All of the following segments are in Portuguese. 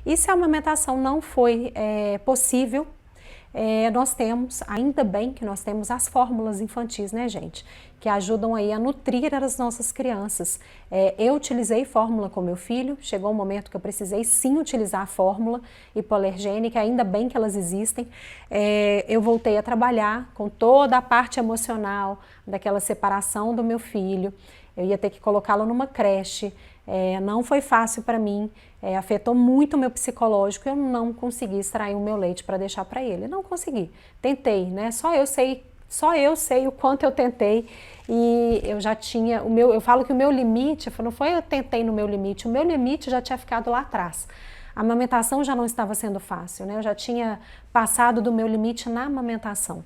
E se a amamentação não foi possível, nós temos, ainda bem que nós temos as fórmulas infantis, né, gente? Que ajudam aí a nutrir as nossas crianças. Eu utilizei fórmula com meu filho, chegou um momento que eu precisei sim utilizar a fórmula hipoalergênica, ainda bem que elas existem. Eu voltei a trabalhar com toda a parte emocional daquela separação do meu filho. Eu ia ter que colocá-lo numa creche, não foi fácil para mim, afetou muito o meu psicológico, eu não consegui extrair o meu leite para deixar para ele, não consegui, tentei, né? Só eu sei o quanto eu tentei e eu já tinha, eu falo que o meu limite, não foi eu tentei no meu limite, o meu limite já tinha ficado lá atrás. A amamentação já não estava sendo fácil, né? Eu já tinha passado do meu limite na amamentação.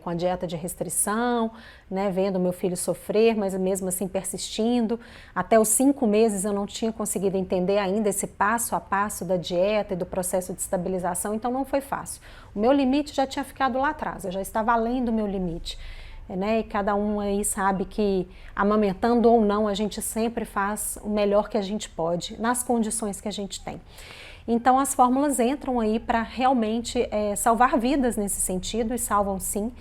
Com a dieta de restrição, né, vendo meu filho sofrer, mas mesmo assim persistindo. Até os 5 meses eu não tinha conseguido entender ainda esse passo a passo da dieta e do processo de estabilização, então não foi fácil. O meu limite já tinha ficado lá atrás, eu já estava além do meu limite. Né? E cada um aí sabe que amamentando ou não, a gente sempre faz o melhor que a gente pode, nas condições que a gente tem. Então as fórmulas entram aí para realmente salvar vidas nesse sentido, e salvam sim.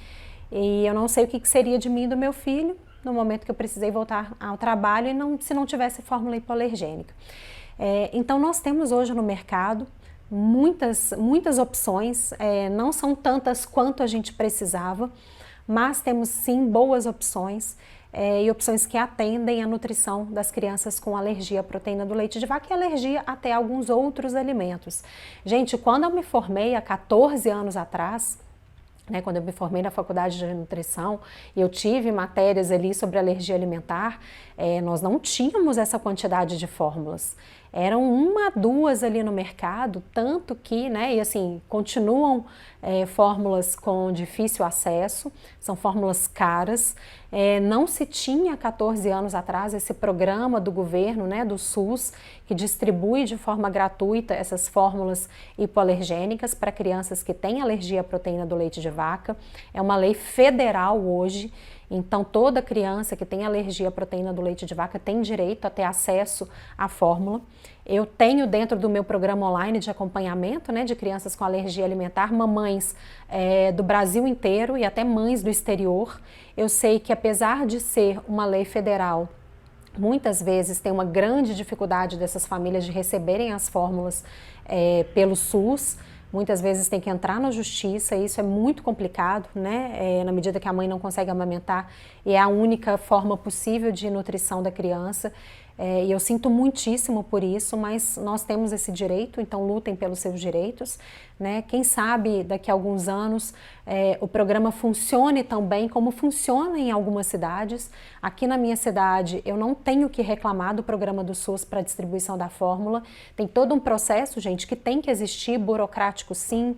E eu não sei o que seria de mim e do meu filho no momento que eu precisei voltar ao trabalho e se não tivesse fórmula hipoalergênica. Então nós temos hoje no mercado muitas opções, não são tantas quanto a gente precisava, mas temos sim boas opções. E opções que atendem a nutrição das crianças com alergia à proteína do leite de vaca e alergia até a alguns outros alimentos. Gente, quando eu me formei há 14 anos atrás, né, quando eu me formei na faculdade de nutrição e eu tive matérias ali sobre alergia alimentar, nós não tínhamos essa quantidade de fórmulas. Eram 1 a 2 ali no mercado, tanto que, né, e assim, continuam fórmulas com difícil acesso, são fórmulas caras. Não se tinha 14 anos atrás esse programa do governo, né, do SUS, que distribui de forma gratuita essas fórmulas hipoalergênicas para crianças que têm alergia à proteína do leite de vaca. É uma lei federal hoje. Então, toda criança que tem alergia à proteína do leite de vaca tem direito a ter acesso à fórmula. Eu tenho dentro do meu programa online de acompanhamento, né, de crianças com alergia alimentar, mamães do Brasil inteiro e até mães do exterior. Eu sei que apesar de ser uma lei federal, muitas vezes tem uma grande dificuldade dessas famílias de receberem as fórmulas pelo SUS. Muitas vezes tem que entrar na justiça, e isso é muito complicado, né? Na medida que a mãe não consegue amamentar, e é a única forma possível de nutrição da criança. E eu sinto muitíssimo por isso, mas nós temos esse direito, então lutem pelos seus direitos, né? Quem sabe daqui a alguns anos o programa funcione tão bem como funciona em algumas cidades. Aqui na minha cidade eu não tenho que reclamar do programa do SUS para distribuição da fórmula. Tem todo um processo, gente, que tem que existir, burocrático sim,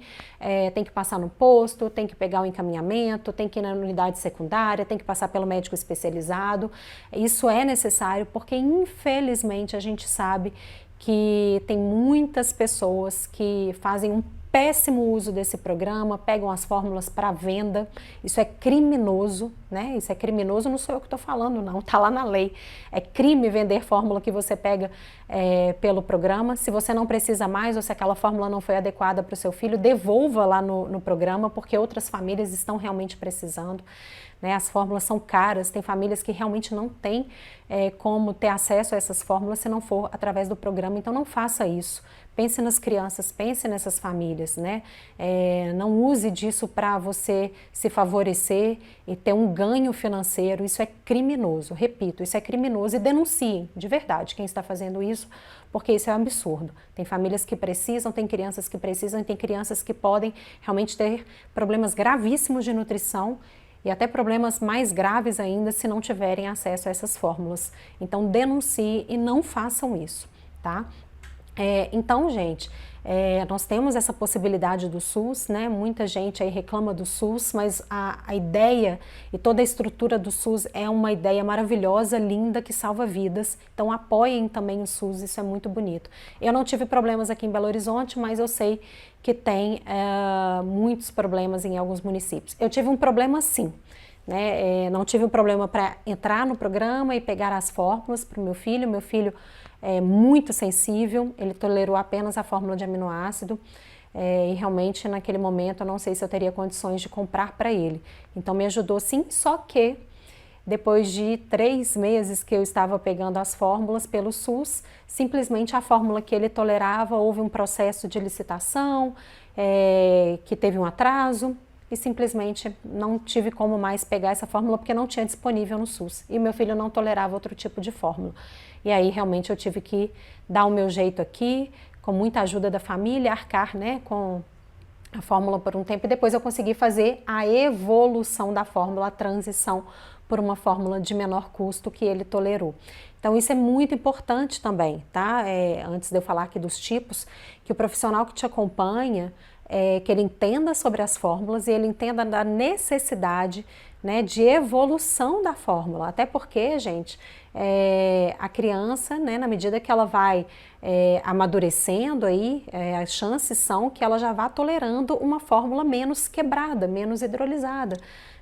tem que passar no posto, tem que pegar o encaminhamento, tem que ir na unidade secundária, tem que passar pelo médico especializado. Isso é necessário porque infelizmente a gente sabe que tem muitas pessoas que fazem um péssimo uso desse programa, pegam as fórmulas para venda. Isso é criminoso, né? Isso é criminoso, não sou eu que estou falando não, está lá na lei. É crime vender fórmula que você pega pelo programa. Se você não precisa mais ou se aquela fórmula não foi adequada para o seu filho, devolva lá no programa, porque outras famílias estão realmente precisando. As fórmulas são caras, tem famílias que realmente não têm como ter acesso a essas fórmulas se não for através do programa, então não faça isso. Pense nas crianças, pense nessas famílias, né? Não use disso para você se favorecer e ter um ganho financeiro, isso é criminoso, repito, isso é criminoso, e denunciem, de verdade, quem está fazendo isso, porque isso é um absurdo. Tem famílias que precisam, tem crianças que precisam, e tem crianças que podem realmente ter problemas gravíssimos de nutrição, e até problemas mais graves ainda se não tiverem acesso a essas fórmulas. Então denuncie e não façam isso, tá? Então, gente, nós temos essa possibilidade do SUS, né? Muita gente aí reclama do SUS, mas a ideia e toda a estrutura do SUS é uma ideia maravilhosa, linda, que salva vidas. Então apoiem também o SUS, isso é muito bonito. Eu não tive problemas aqui em Belo Horizonte, mas eu sei que tem muitos problemas em alguns municípios. Eu tive um problema sim, né? Não tive um problema para entrar no programa e pegar as fórmulas para o meu filho. Meu filho muito sensível, ele tolerou apenas a fórmula de aminoácido. E realmente naquele momento eu não sei se eu teria condições de comprar para ele. Então me ajudou sim, só que depois de 3 meses que eu estava pegando as fórmulas pelo SUS, simplesmente a fórmula que ele tolerava, houve um processo de licitação, que teve um atraso, e simplesmente não tive como mais pegar essa fórmula porque não tinha disponível no SUS. E meu filho não tolerava outro tipo de fórmula. E aí realmente eu tive que dar o meu jeito aqui, com muita ajuda da família, arcar, né, com a fórmula por um tempo, e depois eu consegui fazer a evolução da fórmula, a transição por uma fórmula de menor custo que ele tolerou. Então isso é muito importante também, tá? Antes de eu falar aqui dos tipos, que o profissional que te acompanha, que ele entenda sobre as fórmulas e ele entenda da necessidade, né, de evolução da fórmula, até porque, gente, a criança, né, na medida que ela vai amadurecendo aí, as chances são que ela já vá tolerando uma fórmula menos quebrada, menos hidrolisada,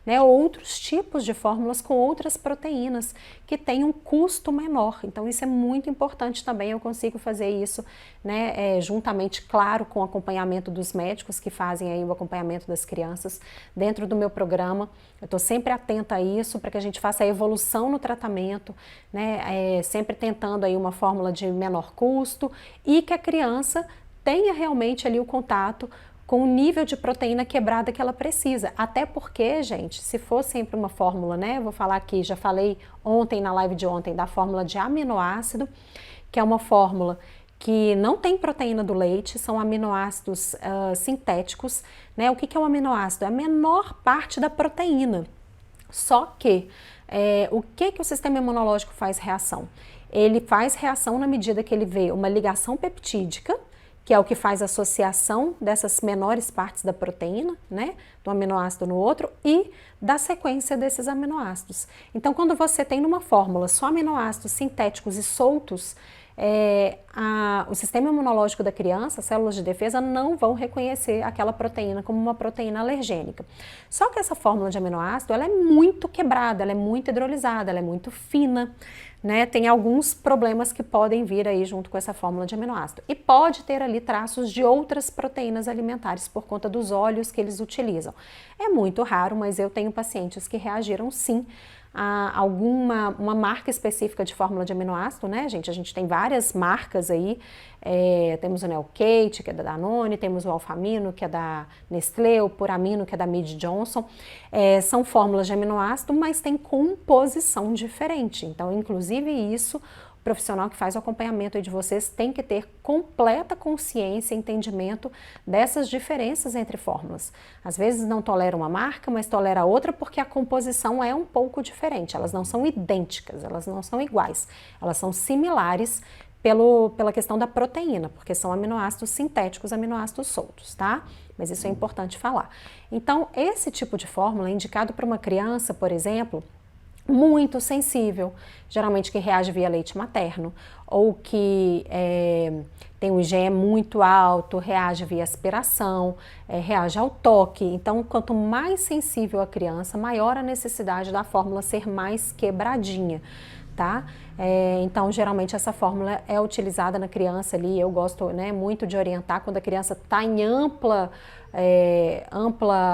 né, outros tipos de fórmulas com outras proteínas que têm um custo menor. Então isso é muito importante também, eu consigo fazer isso, né, juntamente, claro, com o acompanhamento dos médicos que fazem aí o acompanhamento das crianças dentro do meu programa. Eu estou sempre atenta a isso para que a gente faça a evolução no tratamento, né, sempre tentando aí uma fórmula de menor custo e que a criança tenha realmente ali o contato com o nível de proteína quebrada que ela precisa. Até porque, gente, se for sempre uma fórmula, né, vou falar aqui, já falei ontem na live de ontem da fórmula de aminoácido, que é uma fórmula que não tem proteína do leite, são aminoácidos sintéticos, né? O que é um aminoácido? É a menor parte da proteína. Só que o que o sistema imunológico faz reação? Ele faz reação na medida que ele vê uma ligação peptídica, que é o que faz a associação dessas menores partes da proteína, né, do aminoácido no outro, e da sequência desses aminoácidos. Então, quando você tem numa fórmula só aminoácidos sintéticos e soltos, o sistema imunológico da criança, as células de defesa, não vão reconhecer aquela proteína como uma proteína alergênica. Só que essa fórmula de aminoácido, ela é muito quebrada, ela é muito hidrolisada, ela é muito fina, né? Tem alguns problemas que podem vir aí junto com essa fórmula de aminoácido. E pode ter ali traços de outras proteínas alimentares por conta dos óleos que eles utilizam. É muito raro, mas eu tenho pacientes que reagiram sim a uma marca específica de fórmula de aminoácido, né, gente? A gente tem várias marcas aí, temos o Neocate, que é da Danone, temos o Alfamino, que é da Nestlé, o Puramino, que é da Mead Johnson. São fórmulas de aminoácido, mas tem composição diferente. Então, inclusive isso, o profissional que faz o acompanhamento aí de vocês tem que ter completa consciência e entendimento dessas diferenças entre fórmulas. Às vezes não tolera uma marca, mas tolera outra porque a composição é um pouco diferente. Elas não são idênticas, elas não são iguais. Elas são similares pela questão da proteína, porque são aminoácidos sintéticos, aminoácidos soltos, tá? Mas isso é importante falar. Então, esse tipo de fórmula é indicado para uma criança, por exemplo, muito sensível, geralmente que reage via leite materno, ou que tem um IgE muito alto, reage via aspiração, reage ao toque. Então, quanto mais sensível a criança, maior a necessidade da fórmula ser mais quebradinha, tá? Então, geralmente essa fórmula é utilizada na criança ali, eu gosto, né, muito de orientar quando a criança está em ampla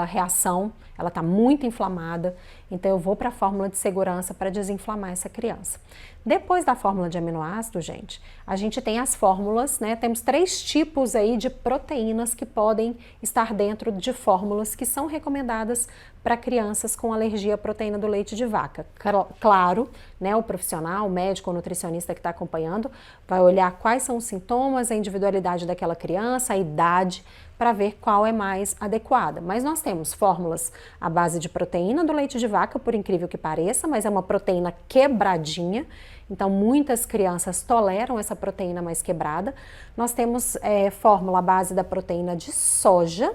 reação, ela está muito inflamada, então eu vou para a fórmula de segurança para desinflamar essa criança. Depois da fórmula de aminoácido, gente, a gente tem as fórmulas, né? Temos 3 tipos aí de proteínas que podem estar dentro de fórmulas que são recomendadas para crianças com alergia à proteína do leite de vaca. Claro, né, o profissional, o médico ou nutricionista que está acompanhando vai olhar quais são os sintomas, a individualidade daquela criança, a idade, para ver qual é mais adequada. Mas nós temos fórmulas à base de proteína do leite de vaca, por incrível que pareça, mas é uma proteína quebradinha, então muitas crianças toleram essa proteína mais quebrada. Nós temos fórmula à base da proteína de soja,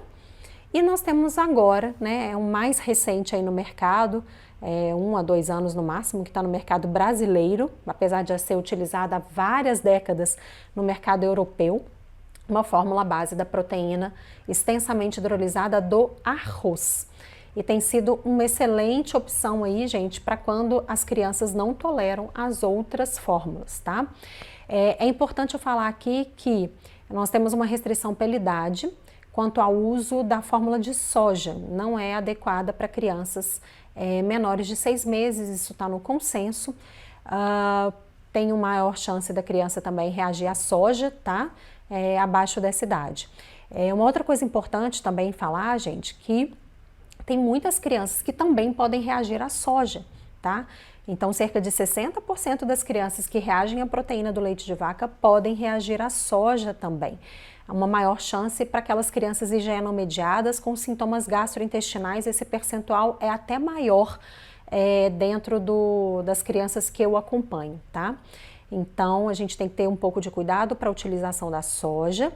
e nós temos agora, né, o mais recente aí no mercado, 1 a 2 anos no máximo, que está no mercado brasileiro, apesar de já ser utilizada há várias décadas no mercado europeu, uma fórmula à base da proteína extensamente hidrolisada do arroz. E tem sido uma excelente opção aí, gente, para quando as crianças não toleram as outras fórmulas, tá? É importante eu falar aqui que nós temos uma restrição pela idade quanto ao uso da fórmula de soja, não é adequada para crianças menores de 6 meses, isso está no consenso. Tem uma maior chance da criança também reagir à soja, tá? Abaixo dessa idade. Uma outra coisa importante também falar, gente, que tem muitas crianças que também podem reagir à soja, tá? Então, cerca de 60% das crianças que reagem à proteína do leite de vaca podem reagir à soja também. Uma maior chance para aquelas crianças higienomediadas com sintomas gastrointestinais, esse percentual é até maior dentro das crianças que eu acompanho, tá? Então, a gente tem que ter um pouco de cuidado para a utilização da soja.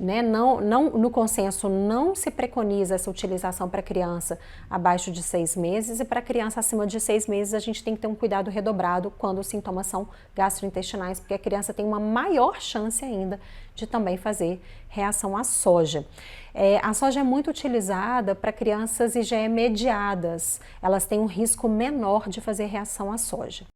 Né? No consenso não se preconiza essa utilização para criança abaixo de 6 meses e para criança acima de 6 meses a gente tem que ter um cuidado redobrado quando os sintomas são gastrointestinais, porque a criança tem uma maior chance ainda de também fazer reação à soja. A soja é muito utilizada para crianças IgE mediadas, elas têm um risco menor de fazer reação à soja.